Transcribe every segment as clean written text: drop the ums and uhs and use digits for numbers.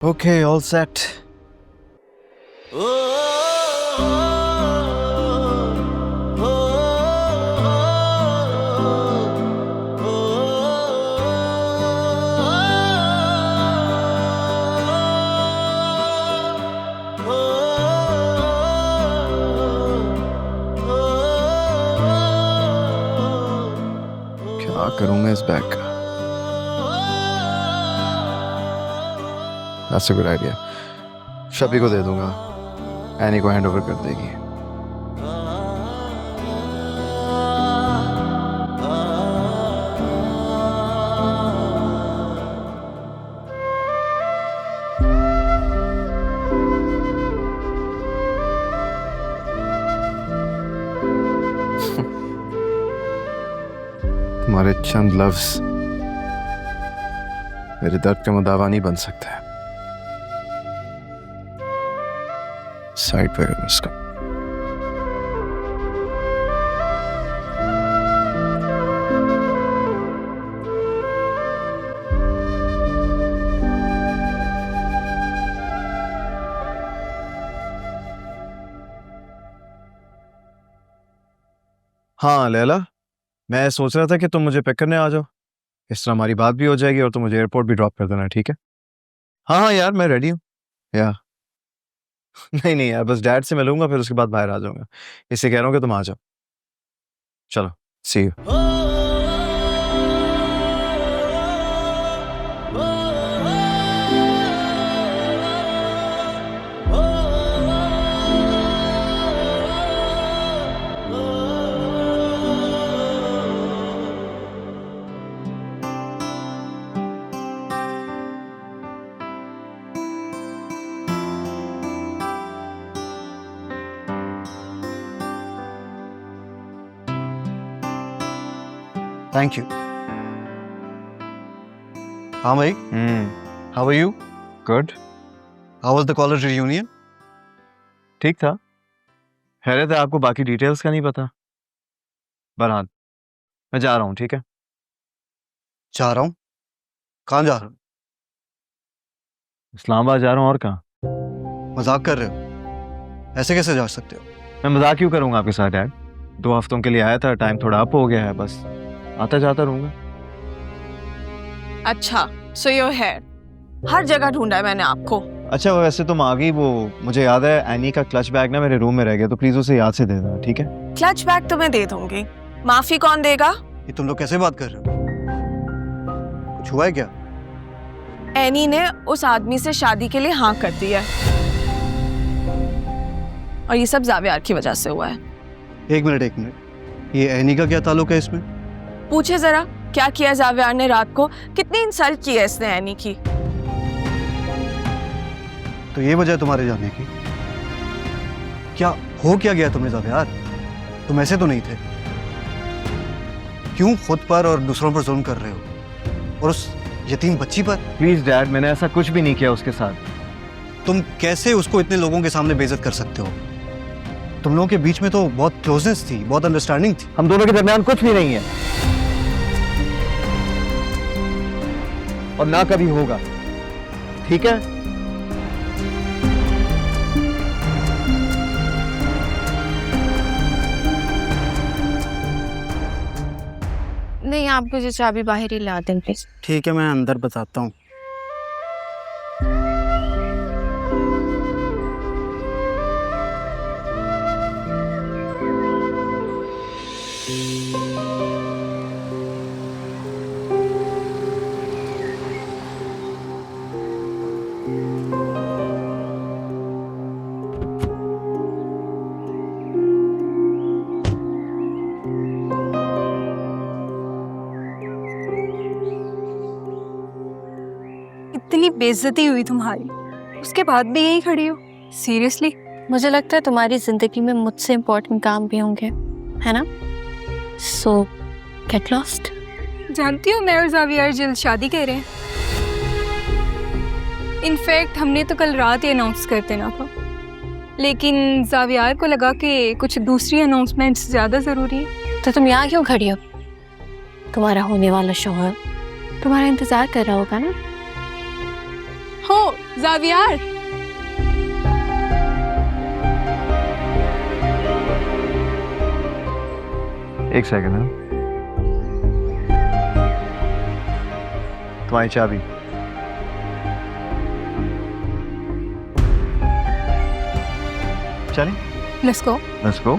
Okay, all set. क्या करूंगा इस बैग का? That's a good idea. शबी को दे दूंगा, एनी को हैंड ओवर कर देगी। तुम्हारे चंद लफ्ज मेरे दर्द का मुदावा नहीं बन सकते। साइड पे करो उसका। हाँ लैला, मैं सोच रहा था कि तुम मुझे पिक करने आ जाओ, इस तरह हमारी बात भी हो जाएगी और तुम मुझे एयरपोर्ट भी ड्रॉप कर देना, ठीक है? हाँ यार, मैं रेडी हूँ या नहीं यार, बस डैड से मिलूंगा फिर उसके बाद बाहर आ जाऊंगा। इससे कह रहा हूँ कि तुम आ जाओ। चलो, सी यू। Thank you. हाँ भाई, how are you? Good. How was the college reunion? ठीक था। हैरत है आपको बाकी डिटेल्स का नहीं पता। बरहान, मैं जा रहा हूँ, ठीक है? जा रहा हूँ? कहाँ जा रहा हूँ? इस्लामाबाद जा रहा हूँ, और कहाँ? मजाक कर रहे हो? ऐसे कैसे जा सकते हो? मैं मजाक क्यों करूँगा आपके साथ डैड? 2 हफ्तों के लिए आया था, टाइम थोड़ा अप हो गया है, बस आता जाता रहूंगा। अच्छा, सो योर हेयर, हर जगह ढूंढा है मैंने आपको। अच्छा वैसे तुम आ गई, वो मुझे याद है एनी का क्लच बैग ना मेरे रूम में रह गया, तो प्लीज उसे याद से दे देना, ठीक है? क्लच बैग तो मैं दे दूंगी, माफी कौन देगा? ये तुम लोग कैसे बात कर रहे हो? कुछ हुआ है क्या? एनी ने उस आदमी से शादी के लिए हाँ कर दी है और ये सब जावियार की वजह से हुआ है। एक मिनट, ये एनी का क्या ताल्लुक है इसमें? पूछे जरा, क्या किया जावियार ने रात को? कितनी इंसल्ट की है इसने एनी की। तो ये वजह है तुम्हारे जाने की? क्या हो क्या गया तुम्हें जावियार? तुम ऐसे तो नहीं थे। क्यों खुद पर और दूसरों पर जुल्म कर रहे हो, और उस यतीम बच्ची पर? प्लीज डैड, मैंने ऐसा कुछ भी नहीं किया उसके साथ। तुम कैसे उसको इतने लोगों के सामने बेइज्जत कर सकते हो? तुम लोगों के बीच में तो बहुत क्लोजनेस थी, बहुत अंडरस्टैंडिंग थी। हम दोनों के दरमियान कुछ भी नहीं है और ना कभी होगा, ठीक है? नहीं, आप मुझे चाबी बाहर ही ला दें प्लीज। ठीक है, मैं अंदर बताता हूँ। इतनी बेइज्जती हुई तुम्हारी, उसके बाद भी यहीं खड़ी हो? सीरियसली? मुझे लगता है तुम्हारी जिंदगी में मुझसे इम्पोर्टेंट काम भी होंगे, है ना? सो गेट लॉस्ट। जानती हो, मैं और जावियर जल्द शादी कर रहे हैं। इनफैक्ट हमने तो कल रात ही अनाउंस कर देना था, लेकिन जावियर को लगा कि कुछ दूसरी अनाउंसमेंट्स ज़्यादा ज़रूरी है। तो तुम यहाँ क्यों खड़ी हो? तुम्हारा होने वाला शौहर तुम्हारा इंतज़ार कर रहा होगा ना? हो जावियार, एक सेकंड है, तुम्हारी चाबी। चलें, लेट्स गो। Let's go.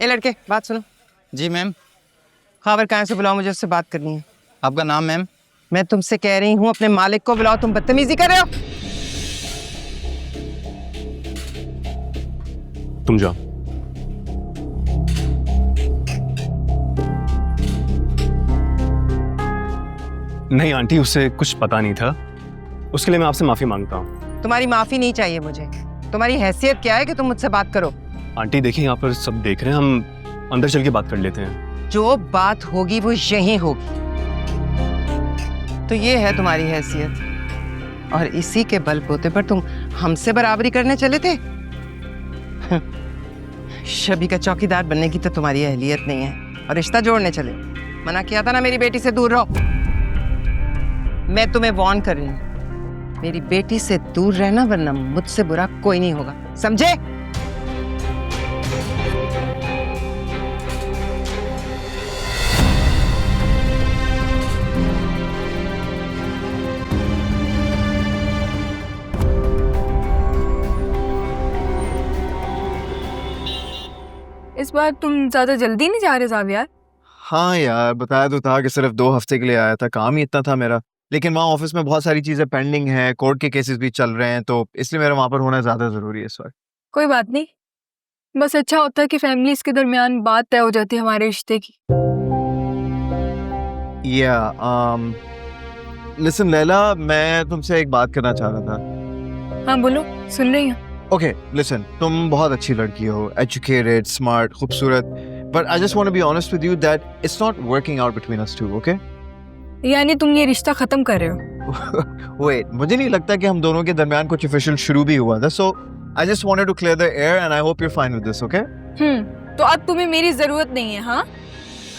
ए लड़के, बात सुनो। जी मैम। खावर कहाँ से बुलाओ, मुझे उससे बात करनी है। आपका नाम मैम? मैं तुमसे कह रही हूँ अपने मालिक को बुलाओ, तुम बदतमीजी कर रहे हो। तुम जाओ। नहीं आंटी, उससे कुछ पता नहीं था, उसके लिए मैं आपसे माफी मांगता हूँ। तुम्हारी माफी नहीं चाहिए मुझे। तुम्हारी हैसियत क्या है कि तुम मुझसे बात करो? आंटी देखिए, यहाँ पर सब देख रहे हैं, हम अंदर चल के बात कर लेते हैं। जो बात होगी वो यहीं होगी। तो ये है तुम्हारी हैसियत, और इसी के बलबूते पर तुम हमसे बराबरी करने चले थे। शबी का चौकीदार बनने की तो तुम्हारी अहलियत नहीं है, और रिश्ता जोड़ने चले। मना किया था ना मेरी बेटी से दूर रहो। मैं तुम्हें वार्न कर रही हूँ, मेरी बेटी से दूर रहना, वरना मुझसे बुरा कोई नहीं होगा, समझे? इस बार तुम ज्यादा जल्दी नहीं जा रहे जावियार? हाँ यार, बताया तो था कि सिर्फ 2 हफ्ते के लिए आया था, काम ही इतना था मेरा। लेकिन वहाँ ऑफिस में बहुत सारी चीजें पेंडिंग हैं, कोर्ट के केसेस भी चल रहे हैं, तो इसलिए मेरा वहाँ पर होना ज्यादा जरूरी है इस वक्त। कोई बात नहीं, बस अच्छा होता है कि फैमिलीज के दरमियान बात तय हो जाती है हमारे रिश्ते की। लिसन लैला, मैं तुमसे एक बात करना चाह रहा था। हाँ बोलो, सुन रही हूँ। ओके लिसन, तुम बहुत अच्छी लड़की हो, एजुकेटेड, स्मार्ट, खूबसूरत, but I just want to be honest with you that it's not working out between us two, okay? यानी तुम ये रिश्ता खत्म कर रहे हो? वेट, मुझे नहीं लगता कि हम दोनों के दरमियान कुछ ऑफिशियल शुरू भी हुआ था, so I just wanted to clear the air and I hope you are fine with this, okay? तो अब तुम्हें मेरी जरूरत नहीं है? हाँ,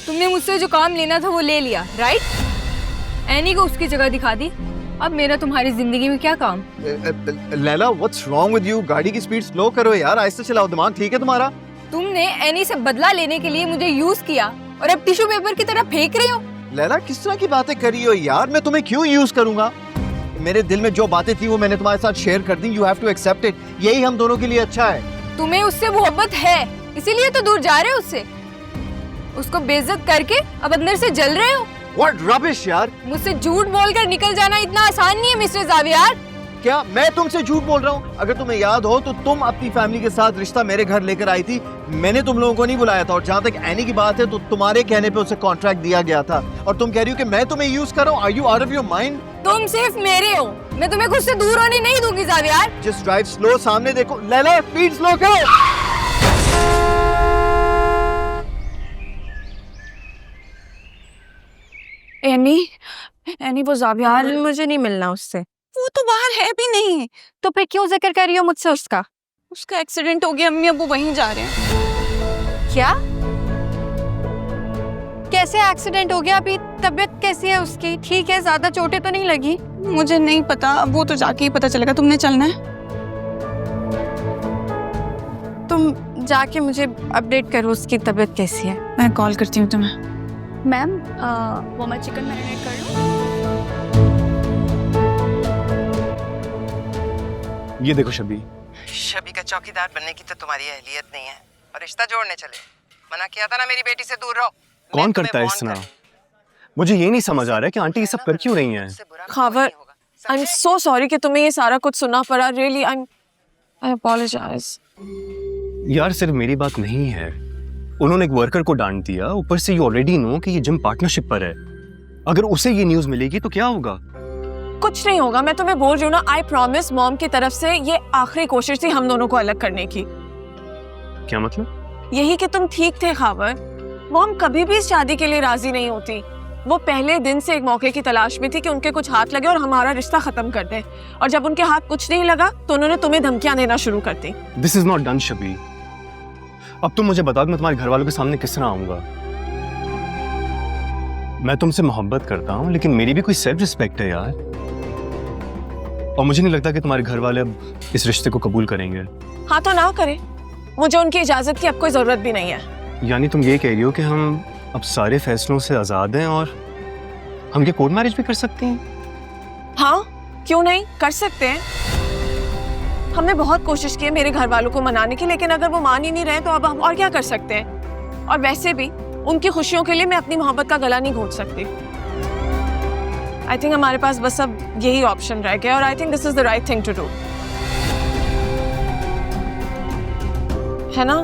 तुमने मुझसे जो काम लेना था वो ले लिया, राइट? एनी को उसकी जगह दिखा दी, अब मेरा तुम्हारी जिंदगी में क्या काम? Laila, what's wrong with you? गाड़ी की स्पीड स्लो करो यार, आहिस्ते चलाओ, दिमाग ठीक है तुम्हारा? तुमने एनी से बदला लेने के लिए मुझे यूज किया और अब टिश्यू पेपर की तरह फेंक रहे हो। लैला, किस तरह की बातें कर रही हो यार? मैं तुम्हें क्यों यूज करूंगा? मेरे दिल में जो बातें थी वो मैंने तुम्हारे साथ शेयर कर दी, you have to accept it. यही हम दोनों के लिए अच्छा है। तुम्हें उससे मोहब्बत है, इसीलिए तो दूर जा रहे हो उससे। उसको बेइज्जत करके अब अंदर से जल रहे हो। What rubbish यार! मुझसे झूठ बोलकर निकल जाना इतना आसान नहीं है मिस्टर जावियार। क्या मैं तुमसे झूठ बोल रहा हूँ? अगर तुम्हें याद हो तो तुम अपनी फैमिली के साथ रिश्ता मेरे घर लेकर आई थी, मैंने तुम लोगों को नहीं बुलाया था। और जहाँ तक एनी की बात है तो तुम्हारे कहने पे उसे कॉन्ट्रैक्ट दिया गया था, और तुम कह रही हो कि मैं तुम्हें यूज कर रहा हूँ। Are you out of your mind? तुम सिर्फ मेरे हो, मैं तुम्हें खुद से दूर होने नहीं दूंगी जावियार। जस्ट ड्राइव स्लो, सामने देखो। लैला, स्पीड स्लो करो। एनी वो जावियार, मुझे नहीं मिलना उससे। वो तो बाहर है भी नहीं। तो फिर क्यों जिक्र कर रही हो मुझसे उसका? उसका एक्सीडेंट हो गया, अम्मी अब वो वहीं जा रहे हैं। क्या? कैसे एक्सीडेंट हो गया? अभी तबीयत कैसी है उसकी? ठीक है, ज्यादा चोटें तो नहीं लगी? मुझे नहीं पता, वो तो जाके ही पता चलेगा। तुमने चलना है? तुम जाके मुझे अपडेट करो उसकी तबीयत कैसी है। मैं कॉल करती हूँ तुम्हें। मैम, वो मैं चिकन मैरिनेट कर लूं? ये देखो शबी। शबी का चौकीदार बनने की तो तुम्हारी अहलियत नहीं है, और रिश्ता जोड़ने चले। मना किया था ना मेरी बेटी से दूर रहो। कौन करता है इस तरह? मुझे ये नहीं समझ आ रहा है कि आंटी ये सब कर क्यों रही हैं। Khawar, I am so sorry कि तुम्हें ये सारा कुछ सुनना पड़ा। Really I apologize. यार सिर्फ मेरी बात नहीं है, उन्होंने एक वर्कर को डांट दिया, ऊपर से यू ऑलरेडी नो कि ये जिम पार्टनरशिप पर है। अगर उसे ये न्यूज़ मिलेगी तो क्या होगा? कुछ नहीं होगा, मैं तुम्हें बोल रही हूँ ना। आई प्रॉमिस, मॉम की तरफ से ये आखिरी कोशिश थी हम दोनों को अलग करने की। क्या मतलब? यही कि तुम ठीक थे खावर। वो हम कभी भी इस शादी के लिए राजी नहीं होती। वो पहले दिन से एक मौके की तलाश में थी कि उनके कुछ हाथ लगे और हमारा रिश्ता खत्म कर दे, और जब उनके हाथ कुछ नहीं लगा तो उन्होंने तुम्हें धमकियां देना शुरू कर दी। This is not done शबी। अब तुम मुझे बताओ मैं तुम्हारे घर वालों के सामने किस तरह आऊंगा? मैं तुमसे मोहब्बत करता हूँ लेकिन मेरी भी कोई सेल्फ रिस्पेक्ट है यार, और मुझे नहीं लगता कि तुम्हारे घर वाले अब इस रिश्ते को कबूल करेंगे। हाँ तो ना करे, मुझे उनकी इजाजत की अब कोई जरूरत भी नहीं है। यानी तुम ये कह रही हो कि हम अब सारे फैसलों से आजाद हैं और हम ये कोर्ट मैरिज भी कर सकते हैं? हाँ क्यों नहीं, कर सकते हैं। हमने बहुत कोशिश की है मेरे घर वालों को मनाने की, लेकिन अगर वो मान ही नहीं रहे तो अब हम और क्या कर सकते हैं। और वैसे भी उनकी खुशियों के लिए मैं अपनी मोहब्बत का गला नहीं घोंट सकती। आई थिंक हमारे पास बस अब यही ऑप्शन रह गया, और I think this is the right thing to do, है ना?